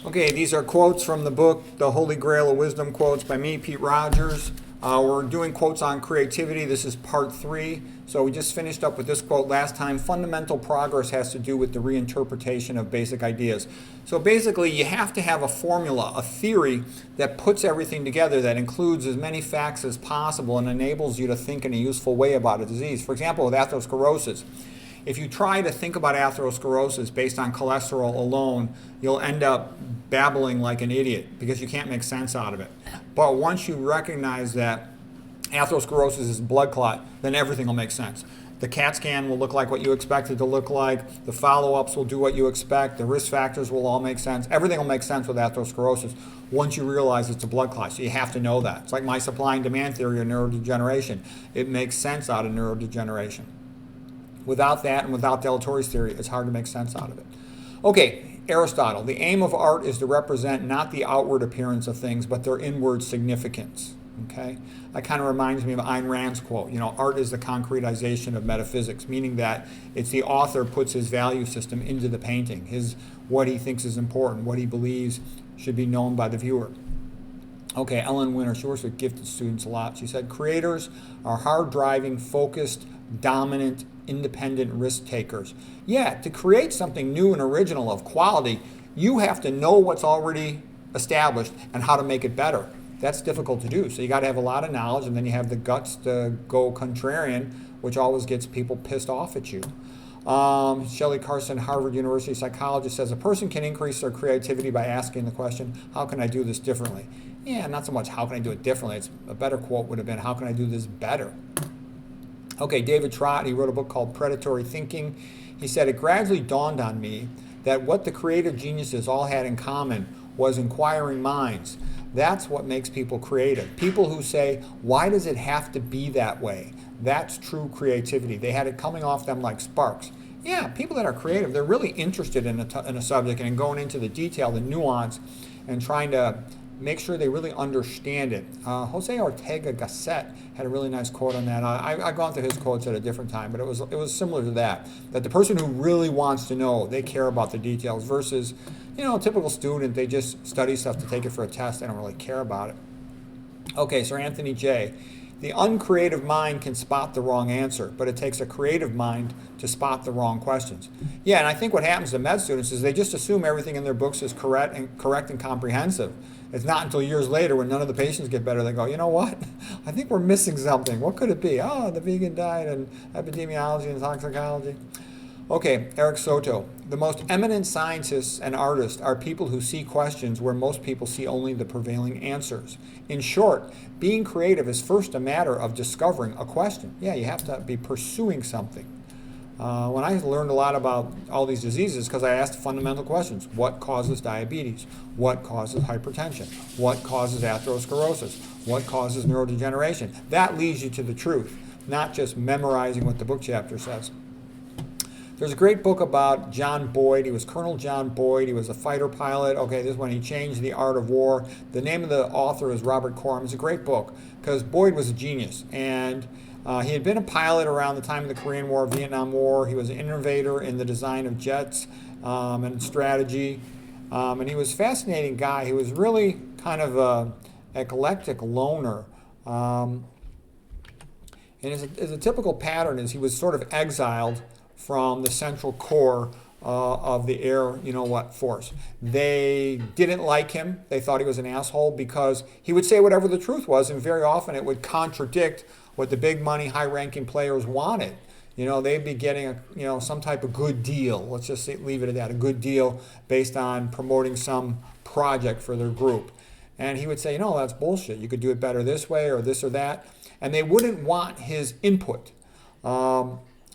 Okay, these are quotes from the book, The Holy Grail of Wisdom Quotes by me, Pete Rogers. We're doing quotes on creativity. This is part 3. So we just finished up with this quote last time. Fundamental progress has to do with the reinterpretation of basic ideas. So basically, you have to have a formula, a theory that puts everything together, that includes as many facts as possible and enables you to think in a useful way about a disease. For example, with atherosclerosis, if you try to think about atherosclerosis based on cholesterol alone, you'll end up babbling like an idiot because you can't make sense out of it. But once you recognize that atherosclerosis is a blood clot, then everything will make sense. The CAT scan will look like what you expect it to look like. The follow-ups will do what you expect. The risk factors will all make sense. Everything will make sense with atherosclerosis once you realize it's a blood clot. So you have to know that. It's like my supply and demand theory of neurodegeneration. It makes sense out of neurodegeneration. Without that and without Delatorre's theory, it's hard to make sense out of it. Okay, Aristotle. The aim of art is to represent not the outward appearance of things, but their inward significance. Okay, that kind of reminds me of Ayn Rand's quote. You know, art is the concretization of metaphysics, meaning that it's the author puts his value system into the painting, what he thinks is important, what he believes should be known by the viewer. Okay, Ellen Winter, she works with gifted students a lot. She said, creators are hard-driving, focused, dominant, independent risk takers. Yeah, to create something new and original of quality, you have to know what's already established and how to make it better. That's difficult to do. So you got to have a lot of knowledge, and then you have the guts to go contrarian, which always gets people pissed off at you. Shelley Carson, Harvard University psychologist, says a person can increase their creativity by asking the question, how can I do this differently? Yeah, not so much how can I do it differently. It's a better quote would have been, how can I do this better? Okay, David Trott, he wrote a book called Predatory Thinking. He said, it gradually dawned on me that what the creative geniuses all had in common was inquiring minds. That's what makes people creative. People who say, why does it have to be that way? That's true creativity. They had it coming off them like sparks. Yeah, people that are creative, they're really interested in a subject and going into the detail, the nuance, and trying to make sure they really understand it. Jose Ortega Gasset had a really nice quote on that. I've gone through his quotes at a different time, but it was similar to that the person who really wants to know, they care about the details, versus, a typical student, they just study stuff to take it for a test, they don't really care about it. Okay, Sir Anthony J. The uncreative mind can spot the wrong answer, but it takes a creative mind to spot the wrong questions. Yeah, and I think what happens to med students is they just assume everything in their books is correct and comprehensive. It's not until years later, when none of the patients get better, they go, you know what? I think we're missing something. What could it be? Oh, the vegan diet and epidemiology and toxicology. Okay, Eric Soto. The most eminent scientists and artists are people who see questions where most people see only the prevailing answers. In short, being creative is first a matter of discovering a question. Yeah, you have to be pursuing something. When I learned a lot about all these diseases, because I asked fundamental questions. What causes diabetes? What causes hypertension? What causes atherosclerosis? What causes neurodegeneration? That leads you to the truth, not just memorizing what the book chapter says. There's a great book about John Boyd. He was Colonel John Boyd. He was a fighter pilot. Okay, this is when he changed the art of war. The name of the author is Robert Coram. It's a great book because Boyd was a genius. And he had been a pilot around the time of the Korean War, Vietnam War. He was an innovator in the design of jets and strategy. And he was a fascinating guy. He was really kind of an eclectic loner. And as a typical pattern is he was sort of exiled from the central core of the air, force. They didn't like him. They thought he was an asshole because he would say whatever the truth was, and very often it would contradict what the big money, high-ranking players wanted. They'd be getting some type of good deal. Let's just leave it at that, a good deal based on promoting some project for their group. And he would say, that's bullshit. You could do it better this way or this or that. And they wouldn't want his input.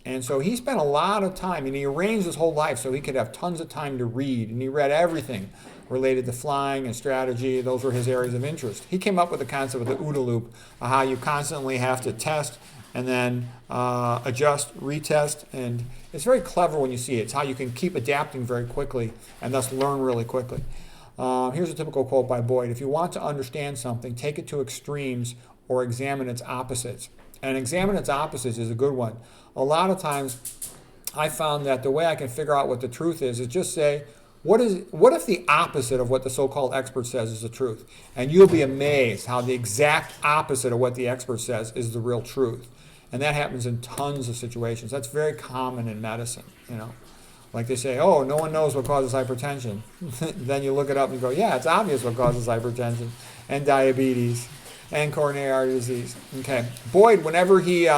And so he spent a lot of time, and he arranged his whole life so he could have tons of time to read, and he read everything related to flying and strategy. Those were his areas of interest. He came up with the concept of the OODA loop, how you constantly have to test and then adjust, retest, and it's very clever when you see it. It's how you can keep adapting very quickly and thus learn really quickly. Here's a typical quote by Boyd. If you want to understand something, take it to extremes or examine its opposites. And examine its opposites is a good one. A lot of times I found that the way I can figure out what the truth is just say, What if the opposite of what the so-called expert says is the truth? And you'll be amazed how the exact opposite of what the expert says is the real truth. And that happens in tons of situations. That's very common in medicine, you know. Like they say, oh, no one knows what causes hypertension. Then you look it up and you go, yeah, it's obvious what causes hypertension and diabetes and coronary artery disease. Okay. Boyd, whenever he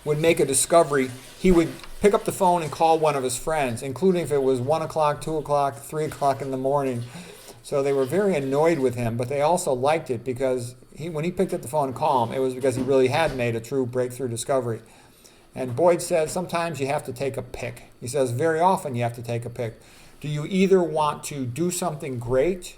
would make a discovery, he would pick up the phone and call one of his friends, including if it was 1 o'clock, 2 o'clock, 3 o'clock in the morning. So they were very annoyed with him, but they also liked it because when he picked up the phone and called him, it was because he really had made a true breakthrough discovery. And Boyd says sometimes you have to take a pick. He says very often you have to take a pick. Do you either want to do something great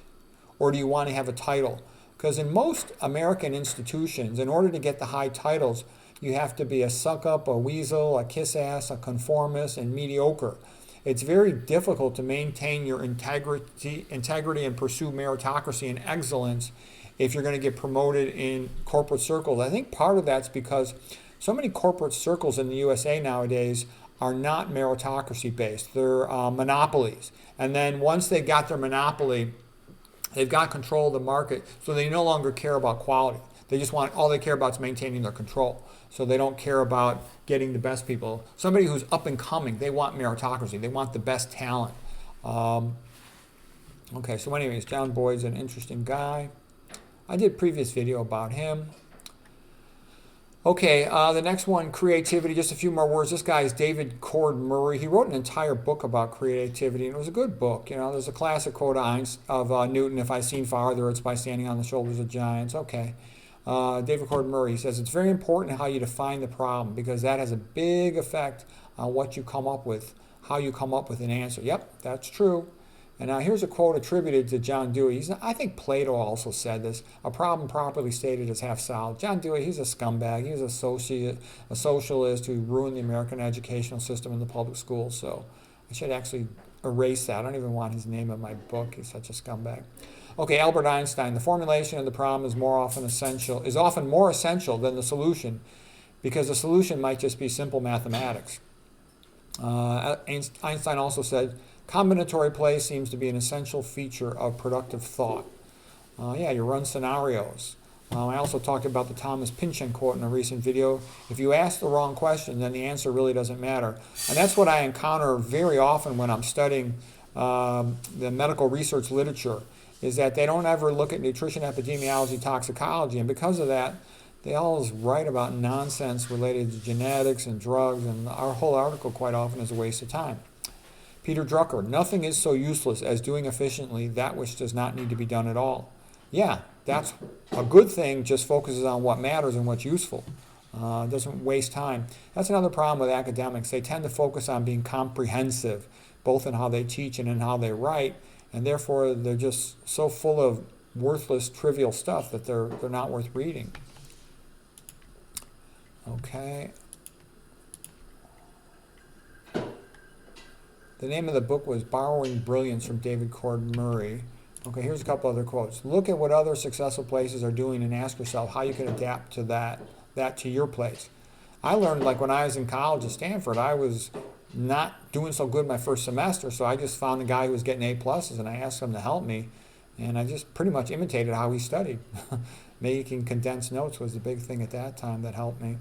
or do you want to have a title? Because in most American institutions, in order to get the high titles, you have to be a suck-up, a weasel, a kiss-ass, a conformist, and mediocre. It's very difficult to maintain your integrity and pursue meritocracy and excellence if you're going to get promoted in corporate circles. I think part of that's because so many corporate circles in the USA nowadays are not meritocracy based. They're monopolies. And then once they got their monopoly, they've got control of the market, so they no longer care about quality. They just want, all they care about is maintaining their control. So they don't care about getting the best people. Somebody who's up and coming, they want meritocracy. They want the best talent. Okay, so anyways, John Boyd's an interesting guy. I did a previous video about him. Okay, the next one, creativity, just a few more words. This guy is David Cord Murray. He wrote an entire book about creativity, and it was a good book. You know, there's a classic quote of Newton, if I've seen farther, it's by standing on the shoulders of giants. Okay. David Cord Murray says, it's very important how you define the problem because that has a big effect on what you come up with, how you come up with an answer. Yep, that's true. And now here's a quote attributed to John Dewey. I think Plato also said this, a problem properly stated is half solved. John Dewey, he's a scumbag. He was a socialist who ruined the American educational system in the public schools. So I should actually erase that. I don't even want his name in my book. He's such a scumbag. Okay, Albert Einstein, the formulation of the problem is often more essential than the solution because the solution might just be simple mathematics. Einstein also said, combinatory play seems to be an essential feature of productive thought. Yeah, you run scenarios. I also talked about the Thomas Pynchon quote in a recent video. If you ask the wrong question, then the answer really doesn't matter. And that's what I encounter very often when I'm studying the medical research literature, is that they don't ever look at nutrition, epidemiology, toxicology, and because of that, they always write about nonsense related to genetics and drugs, and our whole article quite often is a waste of time. Peter Drucker, nothing is so useless as doing efficiently that which does not need to be done at all. Yeah, that's a good thing, just focuses on what matters and what's useful. Doesn't waste time. That's another problem with academics. They tend to focus on being comprehensive, both in how they teach and in how they write, and therefore they're just so full of worthless, trivial stuff that they're not worth reading. Okay. The name of the book was Borrowing Brilliance from David Cord Murray. Okay, here's a couple other quotes. Look at what other successful places are doing and ask yourself how you can adapt to that to your place. I learned, like when I was in college at Stanford, I was not doing so good my first semester, so I just found a guy who was getting A pluses and I asked him to help me, and I just pretty much imitated how he studied. Making condensed notes was the big thing at that time that helped me.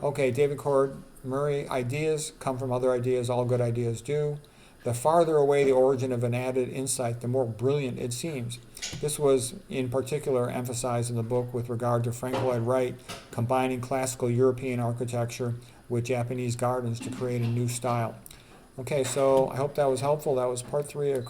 Okay, David Cord Murray, ideas come from other ideas, all good ideas do. The farther away the origin of an added insight, the more brilliant it seems. This was in particular emphasized in the book with regard to Frank Lloyd Wright combining classical European architecture with Japanese gardens to create a new style. Okay, so I hope that was helpful. That was part 3 of